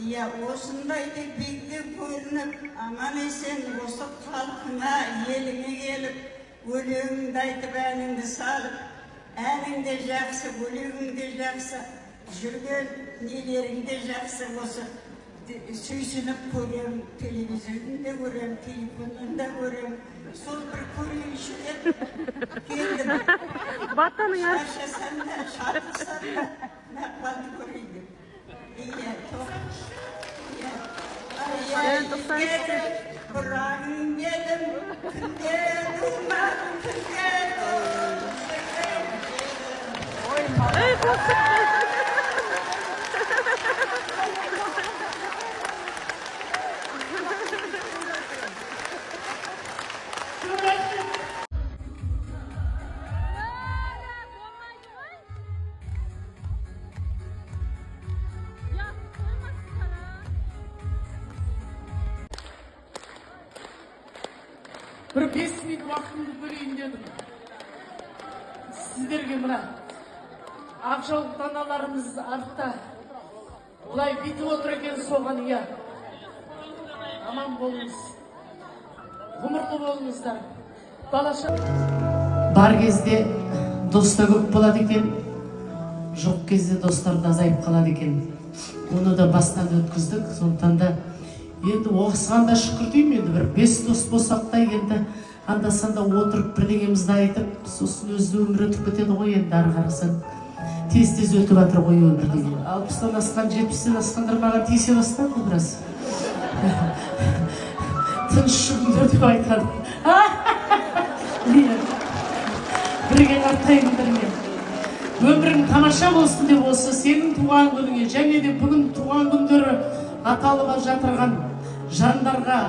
иә, осындайды биікте көрініп, аман есен осы халқына, еліңе келіп, өлеңіңді айтып, әніңді салып, әнің де жақсы, өлеңің де жақсы, жүрген нелерің де жақсы. Осы сүйсініп көрем, телевизорында көрем, телефонында көрем. Сол бір көрейінші деп келдім. Шаршасам да, шарқысам да, мақпалды көрейін деп. Иә, құрағым едім, күнде думағым, күнде бір 5 минут уақытымды бөлейін дедім. Сіздерге мына ақжаулық аналарымыз артта бұлай бүйтіп отыр екен, соған иә. Аман болыңыз, ғұмырлы болыңыздар. Балаша бар кезде доста көп болады екен, жоқ кезде достар азайып қалады екен. Оны да бастан өткіздік, сондықтан да енді оқысқанда шүкір деймін, енді бір 5 дос болсақ та енді анда-санда отырып бірдеңемізді айтып, сосын өзі өмір өтіп кетеді ғой, енді ары қарасаң тез-тез өтіп жатыр ғой өмір деген. 60-тан асқан, 70-тен асқандар маған тиісе бастады біраз. Тыныш жүріңдер деп айтады. Бірге қартаймындар мен. Өмірің тамаша болсын деп осы сенің туған күніңе, және де бүгін туған күндері аталып жатырған жандарға,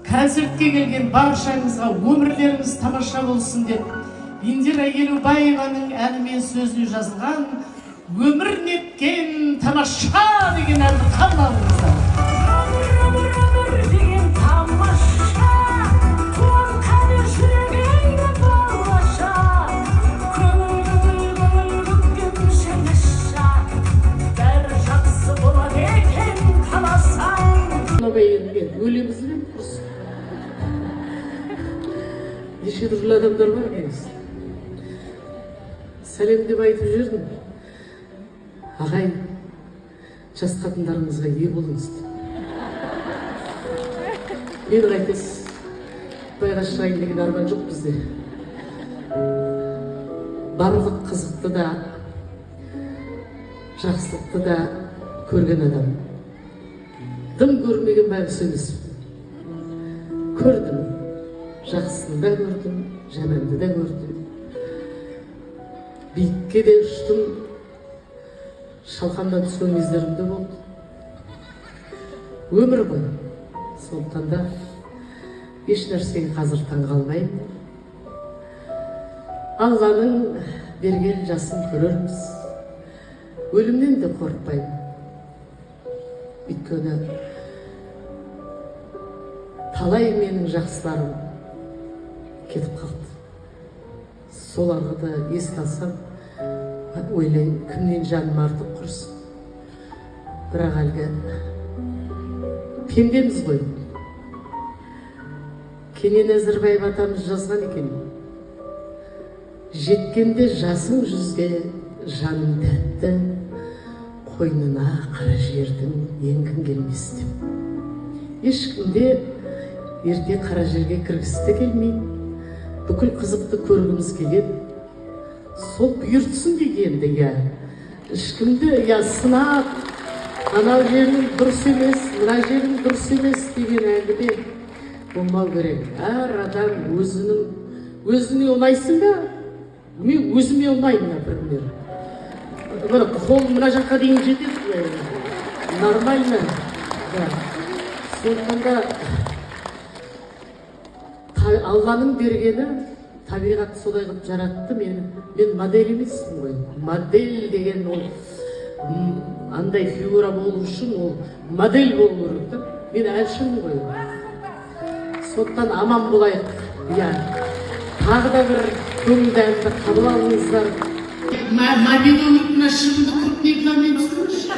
концертке келген баршаңызға өмірлеріңіз тамаша болсын деп Индира Елубаеваның әнімен сөзіне жазылған "Өмір неткен тамаша" деген әнді қабыл алыңыздар. Өлеміз бен құрсын. Неше түрлі адамдар бар негіз. Сәлем деп айтып жүрдім. Ағайын, жас қатындарыңызға ие болыңыз деп. Мені қайтесіз, байға шығайын деген арман жоқ бізде. Барлық қызықты да, жақсылықты да көрген адам. Дым көрмеген бәрі емес. Көрдім, жақсыны да көрдім, жаманды да көрдім. Биікке де ұштым, шалқамдан түскен кездерім де болды. Өмір ғой, сондықтан да еш нәрсеге қазір таңғалмаймын. Алланың берген жасын көрерміз. Өлімнен де қорықпаймын. Өйткені талай менің жақсыларым кетіп қалды. Соларға да еске алсам, ойлаймын, кімнен жаным артық құрсын. Бірақ әлгі пендеміз ғой. Кенен Әзірбаев атамыз жазған екен. Жеткенде жасың жүзге, жаным тәтті, қойнына қара жердің енгің келмес деп. Ешкімде ерте қара жерге кіргісі келмейді. Бүкіл қызықты көргіміз келеді. Сол бұйыртсын дегенде, я ешкімді сынап, анау жерің дұрыс емес, мына жерің дұрыс емес деген әңгіме болмау керек. Әр адам өзіне ұнайсың да, мен өзіме ұнаймын, например. Қол мына жаққа дейін жетеді, нормально. Сондықтан да Алланың бергені, табиғат солай қылып жаратты. Мен модель емеспін ғой. Модель деген ол андай фигура болу үшін ол модель болу керек. Мен әншімін ғой. Сондықтан аман болайық. Тағы да бір көңілді әнді қабыл алыңыздар. Мобиль өміртіне шығынды құрып не қыламен түсіріңізші?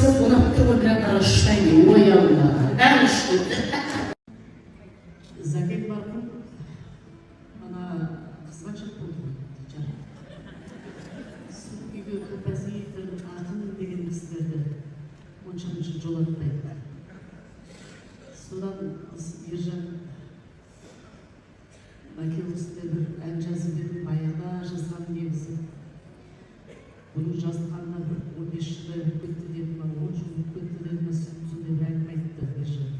сол ұнап тұрған жаңағы ұштайды, ой алла, ән ұштайды. Зәкен марқұм, ана қызғаншақ болды жарайды. Сол үйге композитор, ақын деген кісілерді онша жолатпайды. Содан Ержан Бакеловсте бір ән жазып едім, баяғыда жазған негізі. Бұның жазылғанына бір 15 жылдай болып кетті дедім, 10 жыл болып кетті дедім, сондай бір әңгіме айтты Ержан.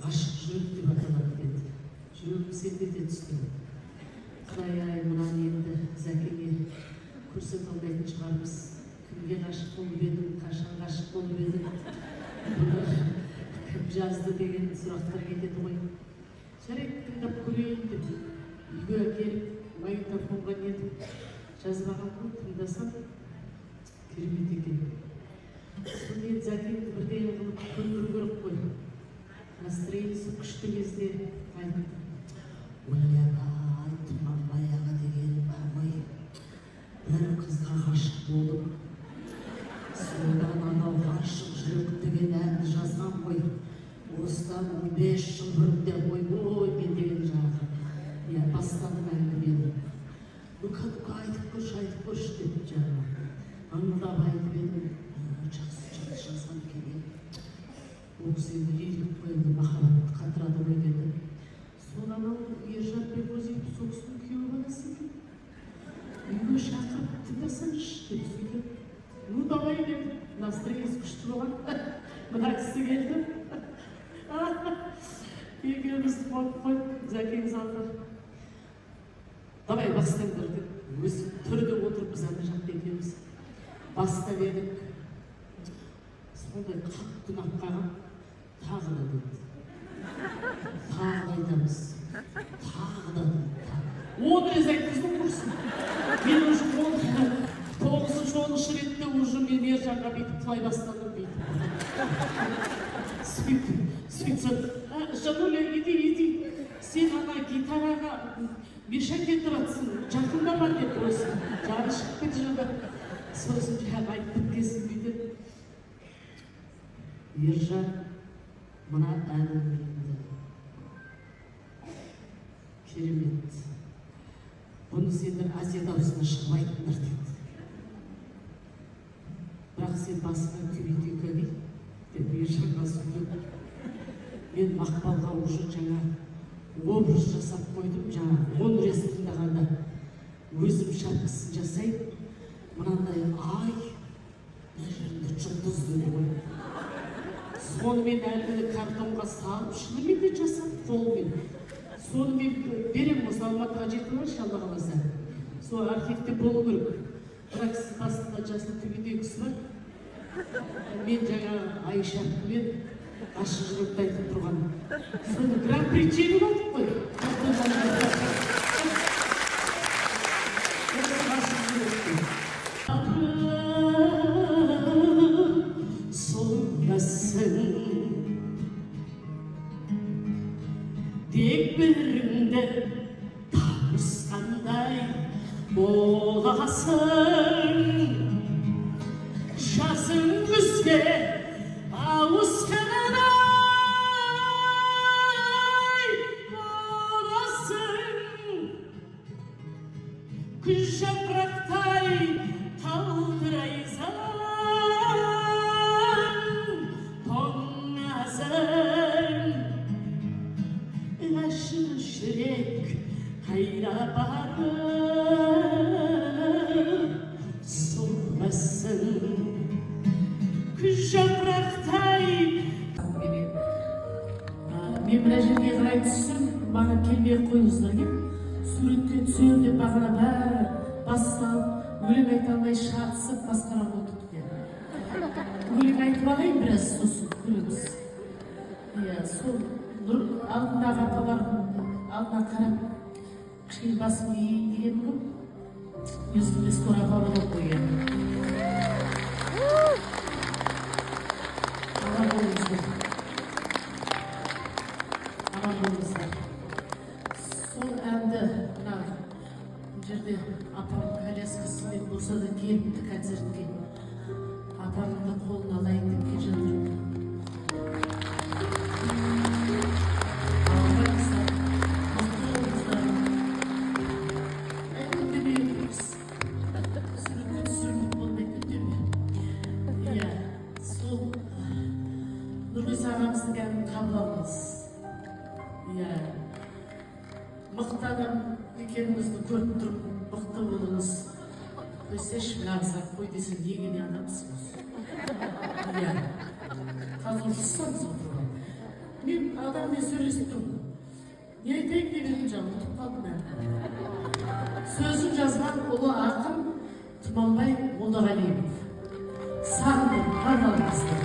Ғашық жүрек деп аталады деді. Жүрегім селтете түсті. Құдай-ай, мынаны енді Зәкеңе көрсете алмайтын шығармыз. Кімге ғашық болып едің, қашан ғашық болып едің, бұны кім жазды деген сұрақтар кетеді ғой. Жарайды, тыңдап көрейін деп үйге әкеліп магнитофонға нетіп жазбаған ғой, тыңдасам керемет екен. Сонымен Зәкеңді бірдеңе қылып көндіру керек қой. Настроениесі күшті кезде айтты. Ойбай, Тұманбайға деген бар ғой. Бір қызға ғашық болдым. Содан анау ғашық жүрек деген әнді жазған ғой. Осыдан 15 жыл бұрын ой мен деген жағы. Бастадым әңгімені. Бұқа айтып көрші деп жаңа. Аңылдап айтып едім. Жақсы жазған екен. Ол кісі енді лирик қойылды, махаббатты қатырады ғой деді. Содан Ержан Бекбозиев сол кісінің күйеуі баласы екен. Үйге шақырып тыңдасаңшы деп сөйлеп. Ну давай деп, настроениесі күшті болған. Мына кісі келді. Екеуміз қойып, Зәкең залды. Давай бастаңдар деп, өзі түрде отырып біз ана жақта екеуміз. Бастап едік. Сондай қатты ұнап қалған. Тағы да деді. Тағы да айтамыз. Тағы да деді. Оны рез айтқыздың құрсын. Мен уже 9-10 ретте уже мен Ержанға бүйтіп құлай бастадым дейді. Сөйтсем, Жануля, иди. Сен ана гитараға мешать етіп атсың. Жақында бар деп қойсын. Жары шығып кетті жолда. Сосын жаңағы айтып біткесін дейді. Ержан, мына әнім енді керемет. Бұны сендер Азия даусына шығмайтындар дейді. Бірақ сен басыңа түймейді деп Ержанға сөйлеп. Мен Мақпалға уже жаңа образ жасап қойдым, жаңа 10 рет тыңдағанда өзім шаркысын жасайып, мынандай ай, мына жерінде жұлдыз деді ғой. Сонымен әлгі картонға салып, шынымен де жасап қолмен. Сонымен берем осы Алматыға жетіп алшы, Алла қаласа. Сол архивте болу керек. Бірақ сіз басында жасыл төбедегі кісі бар. Мен жаңа Айшарқымен ашық жүректі айтып тұрған. Соны гран-при жеңіп алдық қой. Тек біріңді табысқандай боласың. Жазың күзге ауысқандай боласың. Күз жапырақтай талдырайсың. Тоңазың ғашық жүрек қайда барып солғасын. Күз жапырақтай. Мен мына жерге қарай түссем, маған келмей қойыңыздар деп, суретке түсем деп бағана бәрі бас салып, өлең айта алмай шатысып масқара болдық деп. Өлең айтып алайын біраз, сосын көреміз. Сол алдындағы апалардың алдына қарап, кішкене басым иейін деген ғой. Өзімде скоро апа болып қойған. Аман болыңыздар. Аман болыңыздар. Сол әнді мына жерде апам коляскасымен болса да келіпті концертке. атамды қолына алайын деп келе жатырмын. Албайсыздар, мықты болыңыздар. Үндемейміз. Суретке түсірмек болмайды, үндеме. Иә, сол Нұрғиса ағамыздың әнін қабыл алыңыз. Иә, мықты адам екенімізді көріп тұрып, мықты болыңыз. Өсеш мынағызақ қой десе, неге не адамсыз? Иә, қазір ұлсаңыз отырған. Мен адаммен сөйлесіп тұрмын. Не айтайын деп едім жаңа, ұтып қалдым ән. Сөзін жазған ұлы ақын Тұманбай Молдағалиев. Сағындым, арналыңызды.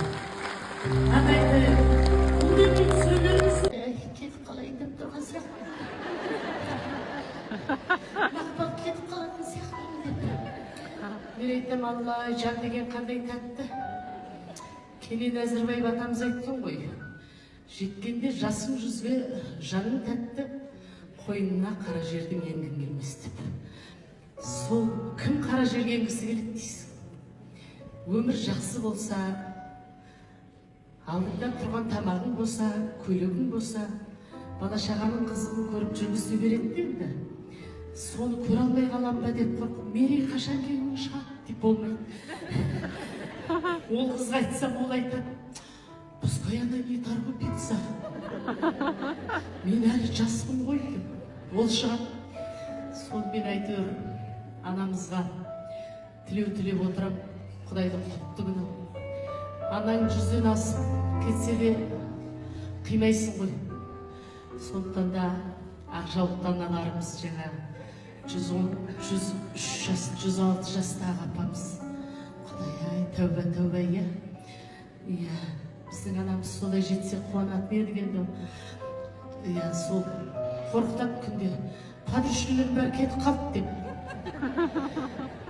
Ән айтайын, үндемей түсіре беріңіз. Кетіп қалайын деп тұрған сияқты. Мақпал кетіп қалатын сияқты. Мен айтам, Алла, жан деген қандай тәтті. Кенен Әзірбаев атамыз айтқан ғой. Жеткенде жасың жүзге жаның тәтті, қойнына қара жердің енгің келмес деп. Сол кім қара жерге енгісі келеді дейсің? Өмір жақсы болса, алдыңда тұрған тамағың болса, көлігің болса, бала шағаның қызығын көріп жүргізе береді дейді. Соны көре алмай қалам ба деп қорқып, мерей қашан келуің шығады деп болмайды. Ол қызға айтсам, ол айтады, пускай она не торопится. Мен әлі жаспын ғой деп. Ол шығады. Соны мен әйтеуір анамызға тілеу тілеп отырам, Құдайдың құтты күні. Анаң жүзден асып кетсе де қимайсың ғой. Сондықтан да Ақжаулықтан аналарымыз жаңа 116 жастағы апамыз. Құдай-ай, тәуба, тәуба, иә. Иә, біздің анамыз солай жетсе қуанатын еді енді. Иә, сол қорқытады күнде. Подружкалар бәрі кетіп қалды деп.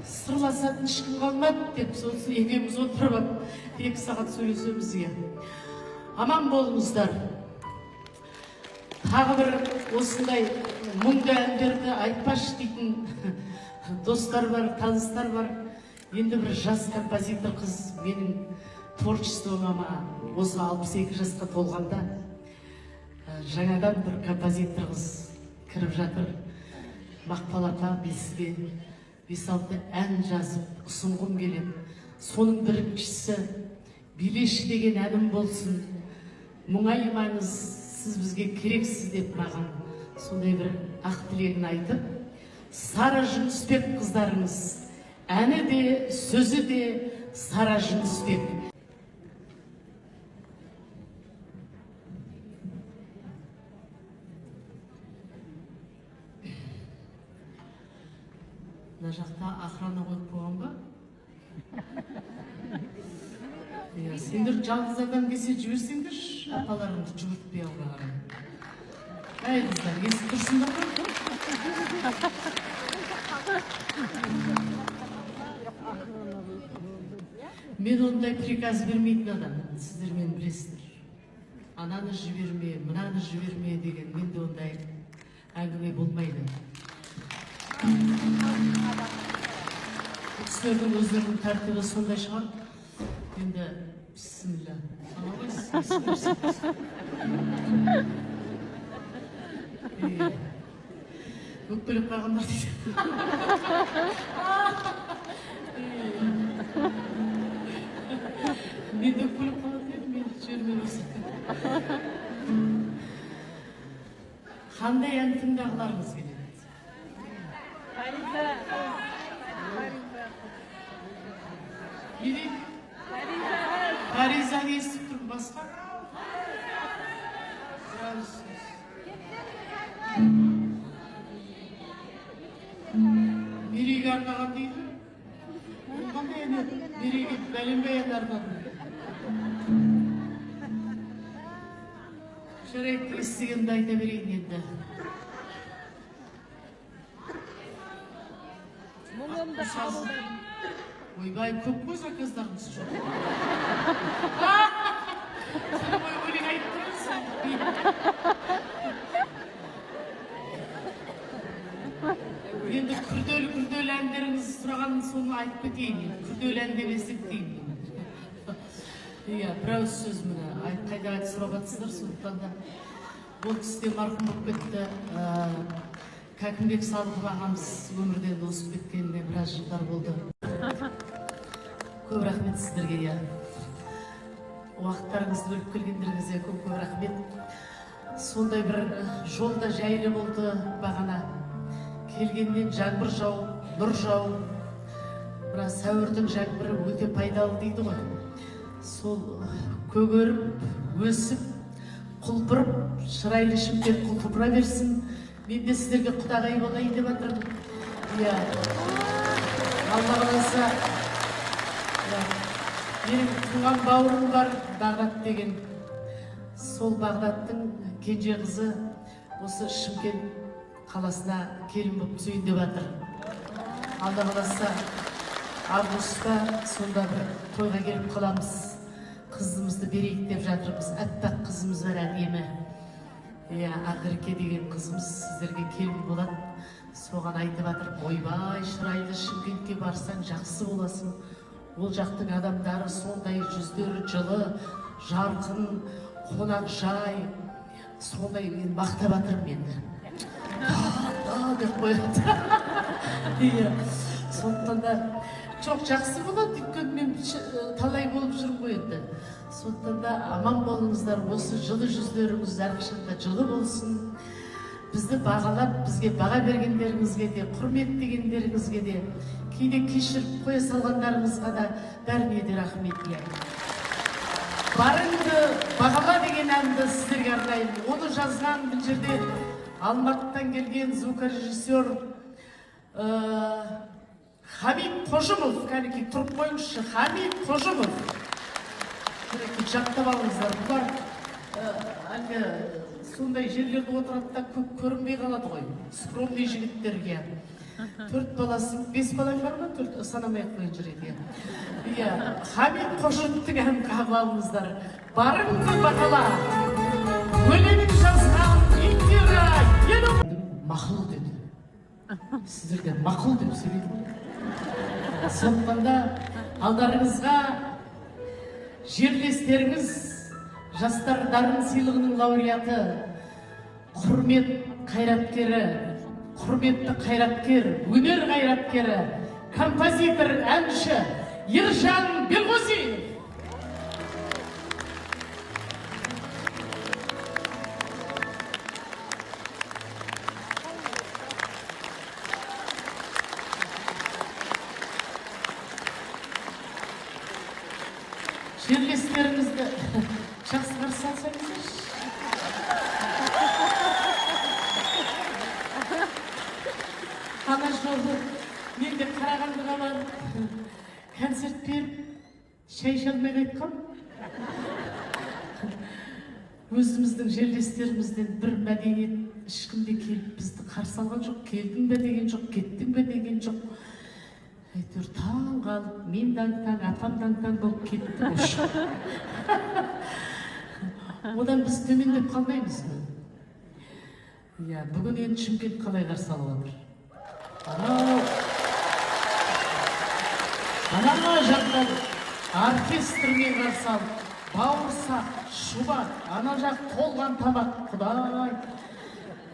Сырласатын ешкім қалмады деп, сосын екеуміз отырып алып 2 сағат сөйлесеміз. Аман болыңыздар. Тағы бір осындай мұңды әндерді айтпашы дейтін достар бар, таныстар бар. Енді бір жас композитор қыз менің творчествома осы 62 жасқа толғанда жаңадан бір композитор қыз кіріп жатыр. Мақпал апа, бізге 5-6 ән жазып ұсынғым келеді. Соның біріншісі Билеші деген әнім болсын. Мұңаймаңыз, сіз бізге керексіз деп маған сондай бір ақ тілегін айтып, Сара Жүнісбек қыздарыңыз, әні де, сөзі де Сара Жүнісбек. Мына жақта охрана қойып қойған ба? Сендер жалғыз адам келсе жіберсеңдер, апаларыңды жүгіртпей алға қарай. Әй қыздар, естіп тұрсыңдар ма? Мен ондай приказ бермейтін адам, сіздер мен білесіздер. Ананы жіберме, мынаны жіберме деген менде ондай әңгіме болмайды. Кісілердің өздерінің тәртібі сондай шығар. Енді бісміллә. Өкпелеп қалғандар дейді. Мен де өкпелеп қалған дедім, мен жермен өсіп. Қандай ән тыңдағыларыңыз келеді? Фариза. Фаризаны естіп тұрмын, басқа? Мерейге арнаған дейді. Қандай ән еді? Мерейге бәленбай ән арнаған. Жарайды, естігенімді айта берейін енді. Ойбай, көп қой заказдарыңыз жоқ. Сен өлең айтып тұрсың. Енді күрделі әндеріңіз сұрағанын соны айтып кетейін. Күрделі ән деп есептейін. Иә, бір ауыз сөз міне, қайда айтып сұрап жатсыздар, сондықтан да бұл кісіде марқұм болып кетті. Кәкімбек Садықов ағамыз өмірден озып кеткеніне біраз жылдар болды. Көп рахмет сіздерге. Иә, уақыттарыңызды бөліп келгендеріңізге көп рахмет. Сондай бір жолда жайлы болды бағана. Келгеннен жаңбыр жауып, нұр жауып, бірақ сәуірдің жаңбыры өте пайдалы дейді ғой. Сол көгеріп, өсіп, құлпырып, шырайлы Шымкент құлпыра берсін. Мен де сіздерге құдағай болайын деп жатырмын. Иә, Алла қаласа, менің туған бауырым бар, Бағдат деген. Сол Бағдаттың кенже қызы осы Шымкент қаласына келін болып түсейін деп жатыр. Алла қаласа, августта сонда бір тойға келіп қаламыз. Қызымызды берейік деп жатырмыз. Әппақ қызымыз бар, әдемі. Иә, Ақерке деген қызымыз сіздерге келін болады. Соған айтып жатыр, ойбай, шырайлы Шымкентке барсаң жақсы боласың. Ол жақтың адамдары сондай, жүздері жылы, жарқын, қонақ жай. Сондай, мен мақтап жатырмын енді. Деп қояды. Иә, сондықтан да çok жақсы болады, өйткені мен талай болып жүрмін ғой енді. Сондықтан да аман болыңыздар, осы жылы жүздеріңіз әрқашанда жылы болсын. Бізді бағалап, бізге баға бергендеріңізге де, құрметтегендеріңізге де, кейде кешіріп қоя салғандарыңызға да бәріне де рахмет. Барыңды бағала деген әнді сіздерге арнаймын. Оны жазған бұл жерде Алматыдан келген звукорежиссер Хамид Қожымов, кәнекей тұрып қойыңызшы, Хамид Қожымов. Кәнекей жаттап алыңыздар. Бұлар сондай жерлерде отырады да көп көрінбей қалады ғой. Скромный жігіттерге. 4 баласы, 5 балаң бар ма? 4 санамай-ақ қойын жүреді. Хамид Қожымовтың әнін қабыл алыңыздар. Барыңды бағала, өлеңін жазған Индира Елеу. Мақұл деді. Сіздерге мақұл деп сөйлейді. Сондықтан да алдарыңызға жерлестеріңіз, жастар дарын сыйлығының лауреаты, құрмет қайраткері, құрметті қайраткер, өнер қайраткері, композитор, әнші Ержан Белғозин. Жерлестеріңізді жақсы қарсы алсаңыздар. Ана жолы мен де Қарағанды қаланы концерт беріп, шай іше алмай қайтқам. Өзіміздің жерлестерімізден бір мәдениет ешкімде келіп бізді қарсы алған жоқ. Келдің бе деген жоқ, кеттің бе деген жоқ. Әйтеуір таң қалып, мен таң, апам таң болып кетті. Одан біз төмендеп қалмаймыз. Бүгін енді Шымкент қалай қарсы алып отыр. Ана жақтан оркестрмен қарсы алып, бауырсақ, шұбат, ана жақ толған табақ, құдай.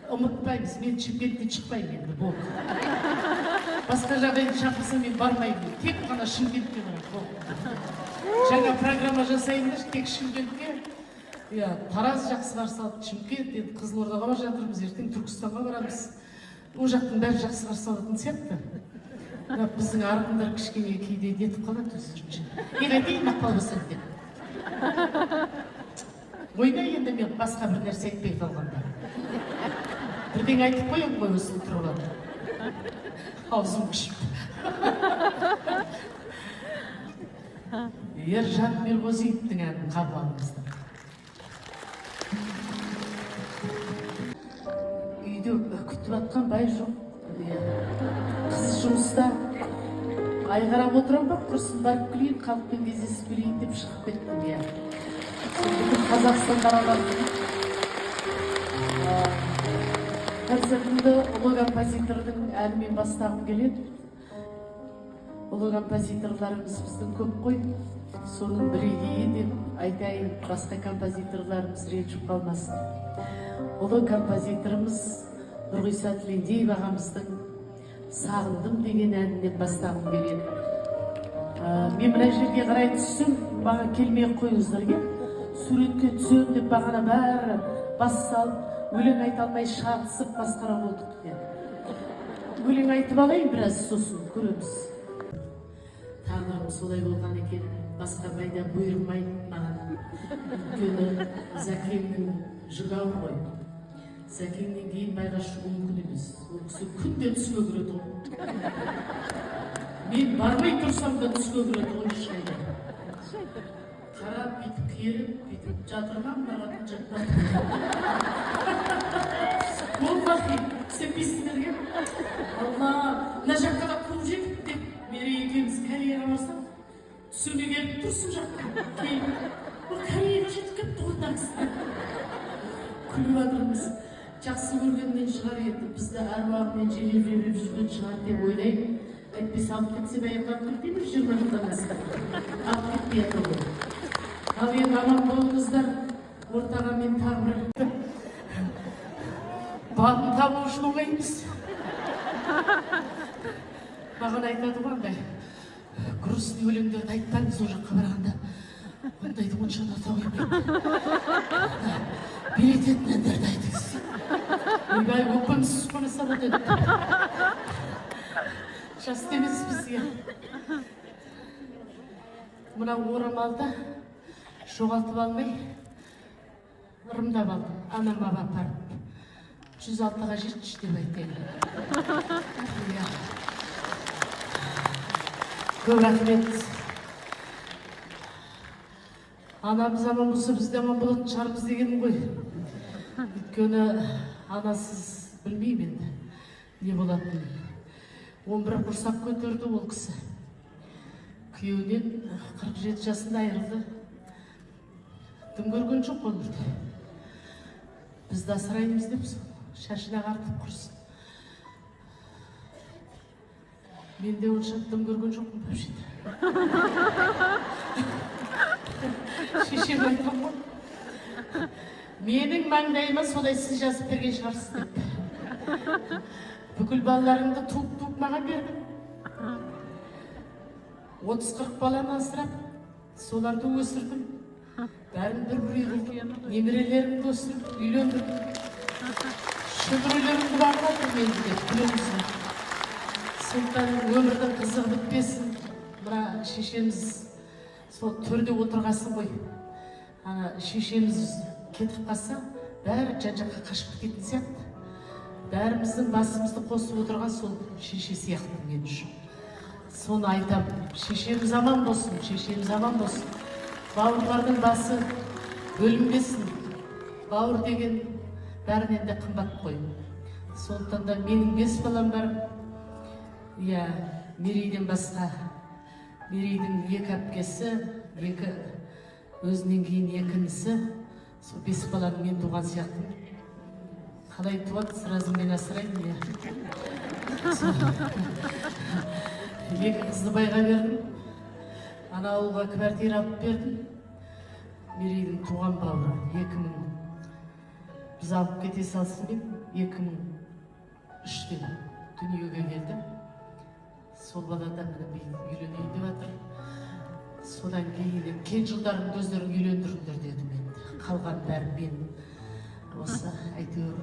Ұмытпаймыз, мен Шымкенттен шықпаймын енді, болды. Басқа жағдайын шақырса мен бармаймын, тек қана Шымкентке барам. Жаңа программа жасайындар, тек Шымкентке. Тараз жақсы қарсы алып, Шымкент, Қызылордаға бар жатырмыз, ертең Түркістанға барамыз. Ол жақтың бәрі жақсы қарсы алатын сияқты. Біздің арғындар кішкене кейде нетіп қалады өздерінше. Айтайын мақпал болсын деп. Ойна енді мен басқа бір нәрсе айтпай қалғанда. Бірден айтып қойым ғой өсін тұрып алады. Аузым күшіп. Ержан Белғозиевтің әнін қабыл алыңыздар. Үйде күтіп атқан бай жоқ. Қыз жұмыста айғарап отырам ба, құрсын барып келейін, халықпен кездесіп келейін деп шығып кеттім. Бүкіл Қазақстан аралап концертімді ұлы композитордың әнімен бастағым келеді. Ұлы композиторларымыз біздің көп қой, соның бірегейі деп айтайын, басқа композиторларымыз ренжіп қалмасын. Ұлы композиторымыз Нұрғиса Тілендиев ағамыздың «Сағындым» деген әнінен бастағым келеді. Мен мына жерге қарай түссем, маған келмей қойыңыздар, суретке түсем деп бағана бәрі бас салып, өлең айта алмай шағысып масқара болдық. Өлең айтып алайын біраз, сосын көреміз. Тағдырым солай болған екен, басқа пайда бұйырмайды маған. Өйткені Зәкеңнің жүгі ауыр ғой. Зәкеңнен кейін байға шығу мүмкін емес. Ол кісі күнде түске кіреді ғой. Мен бармай тұрсам да түске кіреді ғой ешқайда. Қарап, бүйтіп керіп, бүйтіп жатырман, маған жатпады. Ол бақи, сенбейсіңдерге. Алла, мына жаққа да қуып жетіп деп, Мерей екеуміз Кореяға барсам, түсіме келіп тұрсын жаққа. Кейін, ол Кореяға жетіп кепті ғырдан кісі. Күліп жатырмыз. Жақсы көргеннен шығар еді, бізді аруағымен желеп жүрген шығар деп ойлаймын. Әйтпесе алып кетсе баяғыдан көрдейміз 20 жылдан астам. Алып кетпей еді ғой. Ал енді аман болыңыздар, ортаға мен тағы бір бағын табу үшін оңаймыз. Маған айтады ғой андай, грустный өлеңдерді айтпаңыз ол жаққа барғанда. Ондайды онша да тауымайды. Берететін әндерді айтыңыз. Ойбай, өкпеміз сұқпанаса болды еді. Жас демес бізге. Мына орамалды жоғалтып алмай, ырымдап алдым. Анама апарып 106-ға жетші деп айтайын. Көп рахмет. Анамыз аман болса, біз де аман болатын шығармыз дегенім ғой. Өйткені анасыз білмеймін енді не болатынын. 11 құрсақ көтерді ол кісі. Күйеуінен 47 жасында айырылды. Дым көрген жоқ өмірде. Бізді асыраймыз деп шашына қартып құрсын. Мен де онша дым көрген жоқпын бәпшеді. Шешем айтқан ғой. Менің маңдайыма солай сіз жазып берген шығарсыз деп. Бүкіл балаларыңды туып маған бердің. 30-40 баланы асырап, соларды өсірдім. Бәрін бір-бір үйрілдім. Немерелерімді өсіріп, үйлендім. Шөбірелерімді бағыладым енді деп, білеміздің. Сондықтан өмірдің қызығы бітпесін. Мына шешеміз сол төрде отырғасын ғой. Шешеміз кетіп қалса, бәрі жан-жаққа қашып кететін сияқты. Бәріміздің басымызды қосып отырған сол шеше сияқты мен үшін. Соны айтам, шешеміз аман болсын, шешеміз аман болсын. Бауырлардың басы бөлінбесін. Бауыр деген бәрінен де қымбат қой. Сондықтан да менің 5 балам бар. Мерейден басқа. Мерейдің 2 әпкесі, өзінен кейін 2 інісі. Сол 5 балам мен туған сияқты. Қалай туады, сразу мен асырайын. 2 қызды байға бердім. Ана ауылға квартира алып бердім. Мерейдің туған бауыры 2000. Біз алып кете салсымен 2003-те дүниеге келді. Сол балада үйленейін деп жатыр. Содан кейін кен жылдарымды өздерің үйлендіріңдер дедім енді. Қалған бәрі мен. Осы әйтеуір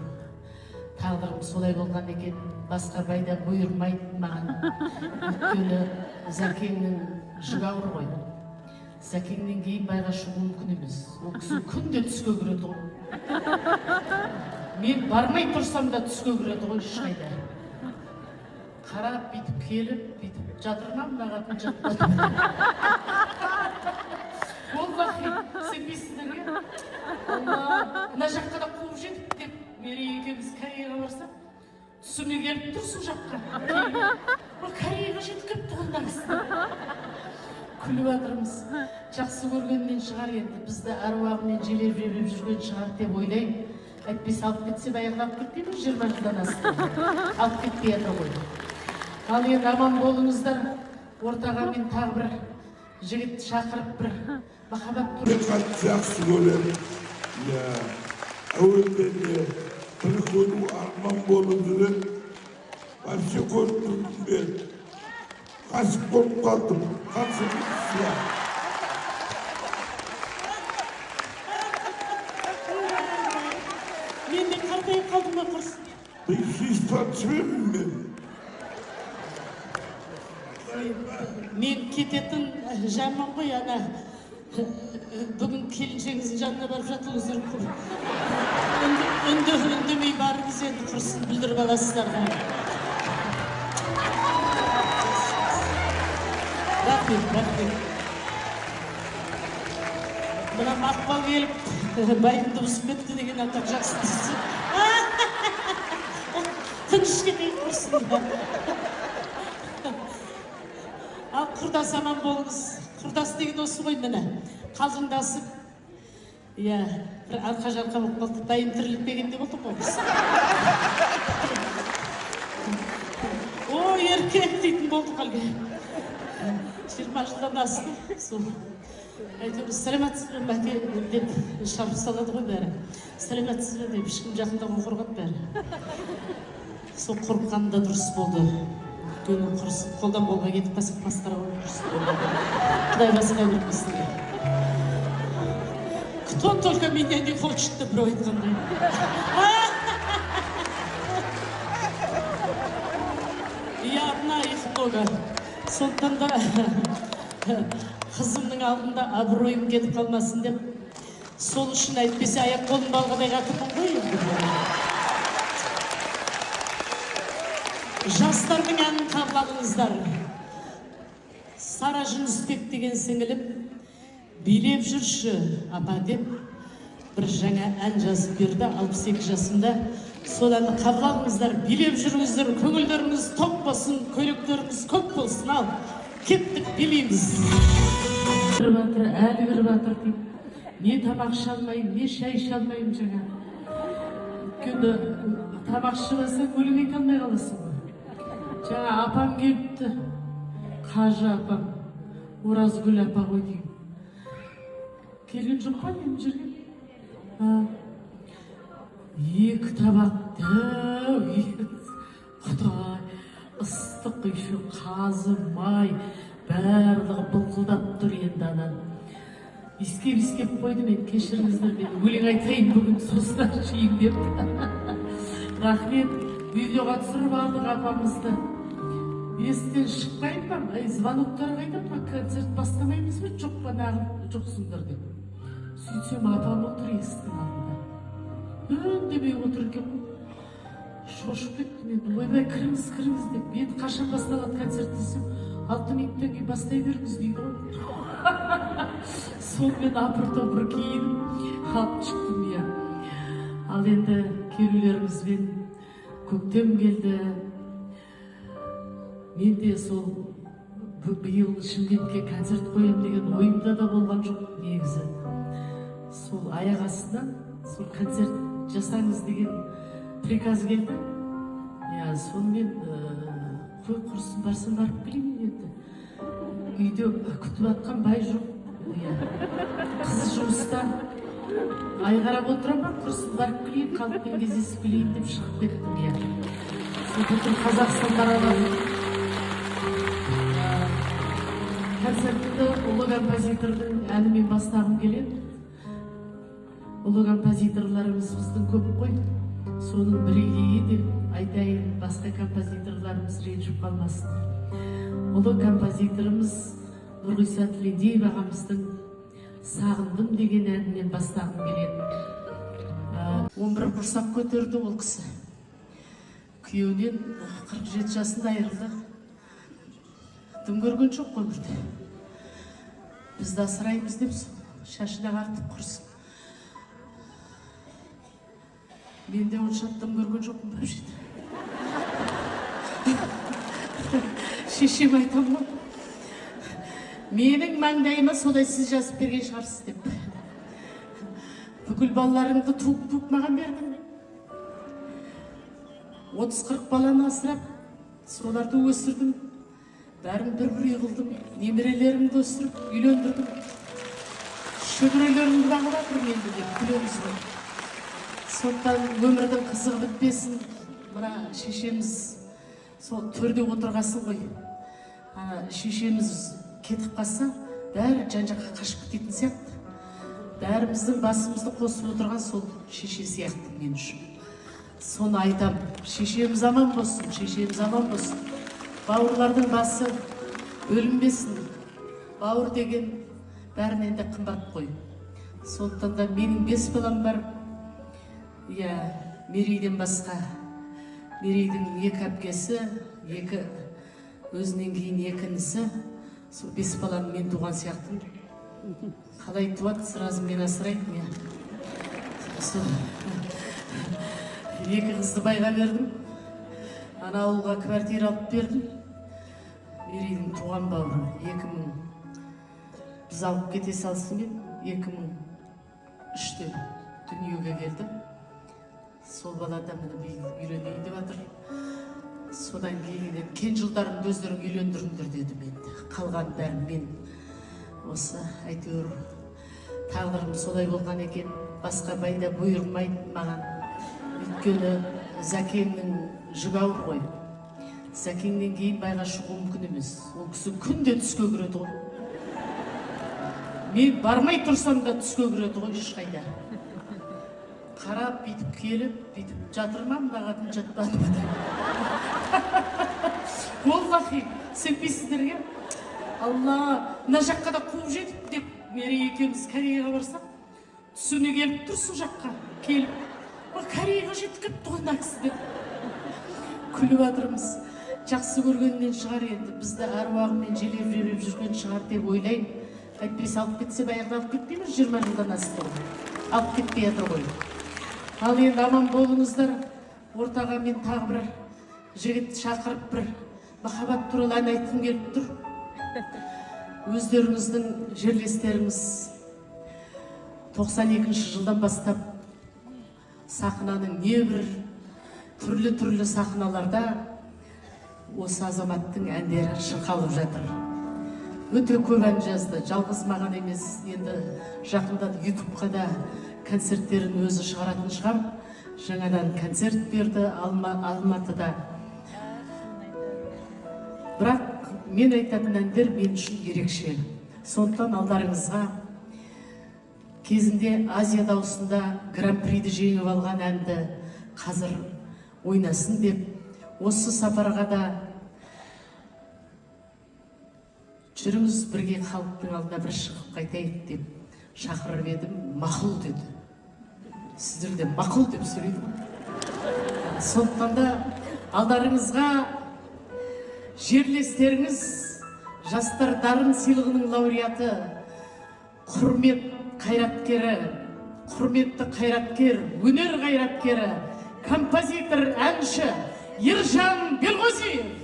тағдырым солай болған екен, басқа пайда бұйырмайды маған. Өйткені Зәкеңнің жүгі ауыр ғой. Зәкеңнен кейін байға шығу мүмкін емес. Ол кісі күнде түске кіреді ғой. Мен бармай тұрсам да түске кіреді ғой ешқайда. Қарап, бүйтіп келіп, бүйтіп жатырман, маған жатпады. Ол бақи, сенбейсіңдерге. Алла, мына жаққа да қуып жетіп деп, Мерей екеуміз Кореяға барсам, түсіме келіп тұрсын жаққа. Ол Кореяға жетіп кепті ғындағыз. Күліп жатырмыз. Жақсы көргеннен шығар енді, бізді аруағымен желеп жүрген шығар деп ойлаймын. Әйтпесе алып кетсе баяғыда алып кетпейміз 20 жылдан асты. Алып кетпей еді ғой. Ал енді аман болыңыздар. Ортаға мен тағы бір жігітті шақырып бір махаббат Ben katacaksı gören ya evvelden de telefonu armam boludur. Karşı korktum ben. Kaç kork kaldım. Kaç ya. мен де қартайып қалдым ба құрсын. Ben hiç tartışmıyorum ben. Мен кететін жаман ғой ана. Бүгін келіншегіңіздің жанына барып жатыңыздар. Үндемей барыңыз енді құрсын білдіріп аласыздар. Рахмет. Мына Мақпал келіп, байдың дыбысы бітті деген атақ жақсы дейсіз. Тыныш кетейін құрсын. Ал құрдас аман болыңыз. Құрдас деген осы ғой міне. Қалжыңдасып, иә, бір арқа-жарқа болып қалдық. Дайын тірілікпегенде болдық ғой біз. О, еркек дейтін болдық әлгі. 20 жылдан асты. Сол. Әйтеуір, сәлематсыз бен бәке деп шабып салады ғой бәрі. Сәлематсыз бен деп ешкім жақындауға қорғап бәрі. Сол қорыққанда дұрыс болды. Өйткені құрсын қолдан қолға кетіп қасып қастыра ғой дұрыс болды. Құдай басына бермесін. Кто только меня не хочет, добро айтқандай. Я одна, их много. Сондықтан да қызымның алдында абыройым кетіп қалмасын деп, сол үшін әйтпесе аяқ қолым балғадай қатырмын ғой енді. Жастардың әнін қабыл алыңыздар. Сара Жүнісбек деген сіңілім билеп жүрші апа деп бір жаңа ән жазып берді 62 жасында. Сол әнді қабыл алыңыздар, билеп жүріңіздер, көңілдеріңіз тоқ болсын, көйлектеріңіз көк болсын. Ал, кеттік билейміз. Әлі бір батыр деймін. Не тамақ шалмайым, не шай шалмайым жаңа. Өйткені тамақ ішіп өлең айта алмай қаласың. Жаңа апам келіпті. Қажы апам, Оразгүл апа ғой деймін. Келген жоқ па мен жүрген? Екі табақ дәу Құдай, ыстық еще қазы, май, барлығы бұлқылдап тұр енді анан. Искеп қойды мен, кешіріңіздер, мен өлең айтайын бүгін сосын жейін деп. Рахмет, видеоға түсіріп алдық апамызды. Естен шықпайын ба? Звоноктар қайда ма? Концерт бастамаймыз ба? Жоқ па, нағып жоқсыңдар деп. Сөйтсем апам отыр естің алдында. Үндемей отыр екен. Шошып кетті мен. Ойбай, кіріңіз деп. Бет қашан басталады концерт десем, 6 минуттан кейін бастай беріңіз дейді ғой. Сонымен апыр-топыр киініп қалып шықтым я. Ал енді келулеріңізбен көктем келді. Мен де сол биыл Шымкентке концерт қоям деген ойымда да болған жоқ негізі. Сол аяқ астынан сол концерт жасаңыз деген приказ келді. Я сонымен қой құрсын барсам барып келейін енді. Үйде күтіп атқан бай жоқ. Қыз жұмыста айғарап отырам ба, құрсын барып келейін, халықпен кездесіп келейін деп шығып кеттім. Сол бүтін Қазақстан барабын. Концертті ұлы композитордың әнімен бастағым келеді. Ұлы композиторларымыз біздің көп қой. Соның бірегейі деп айтайын, басқа композиторларымыз ренжіп қалмасын. Ұлы композиторымыз Нұрғиса Тілендиев ағамыздың «Сағындым» деген әнінен бастағым келеді. 11 құрсақ көтерді ол кісі. Күйеуінен 47 жасында айырылды. Дым көрген жоқ қой бірде. Бізді асыраймыз деп шашына қартып құрсын. Мен де онша дым көрген жоқпын ба жеді. Шешем айтам ғой. Менің маңдайыма солай сіз жазып берген шығарсыз деп. Бүкіл балаларыңды туып маған бердің. 30-40 баланы асырап, соларды өсірдім. Бәрін бір үй қылдым. Немерелерімді өсіріп, үйлендірдім. шөбірелеріңді бағып жатырмын енді деп күлеміз ғой. Сондықтан өмірдің қызығы бітпесін. Мына шешеміз сол төрде отырғасын ғой. Шешеміз кетіп қалса, бәрі жан-жаққа қашып кететін сияқты. Бәріміздің басымызды қосып отырған сол шеше сияқты мен үшін. Соны айтам, шешеміз аман болсын, шешеміз аман болсын. Бауырлардың басы бөлінбесін. Бауыр деген бәрінен де қымбат қой. Сондықтан да менің 5 балам бар. Мерейден басқа. Мерейдің 2 әпкесі, 2 өзінен кейін 2 інісі. Сол 5 балам мен туған сияқты. Қалай туады, сразу мен асырайтын. 2 қызды байға бердім. Ана ауылға квартира алып бердім. Мерейдің туған бауыры 2000. Біз алып кете салысымен 2003-те дүниеге келді. Сол балада мені үйленейін деп жатыр. Содан кейін кен жылдарымды өздерің үйлендіріңдер деді мен. Қалған бәрін мен. Осы әйтеуір тағдырым солай болған екен. Басқа байда бұйырмайды маған. Өйткені Зәкеңнің жүгі ауыр ғой. Зәкеңнен кейін байға шығу мүмкін емес. Ол кісі күнде түске кіреді ғой. Мен бармай тұрсам да түске кіреді ғой ешқайда. Қарап, бүйтіп келіп, бүйтіп жатырмам, мағатын жатпады ма? Ол лақи, сенбейсіздерге. Алла, мына жаққа да қуып жетіп деп, Мерей екеуміз Кореяға барсақ, түсіне келіп тұр сол жаққа, келіп. Кореяға жетіп кетті ғой мына кісі деп. Күліп жатырмыз. Жақсы көргеннен шығар енді, бізді аруағымен желеп жүрген шығар деп ойлайын. Әйтпесе алып кетсе баяғыда алып кетпейміз, 20 жылдан асты ғой. Алып кетпей жатыр ғой. Ал енді аман болыңыздар. Ортаға мен тағы бір жігіт шақырып бір махаббат туралы ән айтқым келіп тұр. Өздеріңіздің жерлестеріңіз 92 жылдан бастап сахнаның небір түрлі сахналарда осы азаматтың әндері шырқалып жатыр. Өте көп ән жазды, жалғыз маған емес, енді жақында YouTube'қа да концерттерін өзі шығаратын шығам. Жаңадан концерт берді Алматыда. Бірақ мен айтатын әндер мен үшін ерекше. Сондықтан алдарыңызға кезінде Азия дауысында гран-приді жеңіп алған әнді қазір ойнасын деп, осы сапарға да жүріңіз бірге халықтың алдына бір шығып қайтайық деп шақырып едім, мақұл деді. Сіздер де мақұл деп сөйлейді. Сондықтан да алдарыңызға жерлестеріңіз, жастар дарын сыйлығының лауреаты, құрметті қайраткер, өнер қайраткері, композитор, әнші Ержан Белғозиев.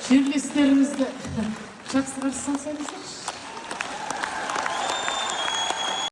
Жерлестерімізді жақсы қарсы алсаңыздар.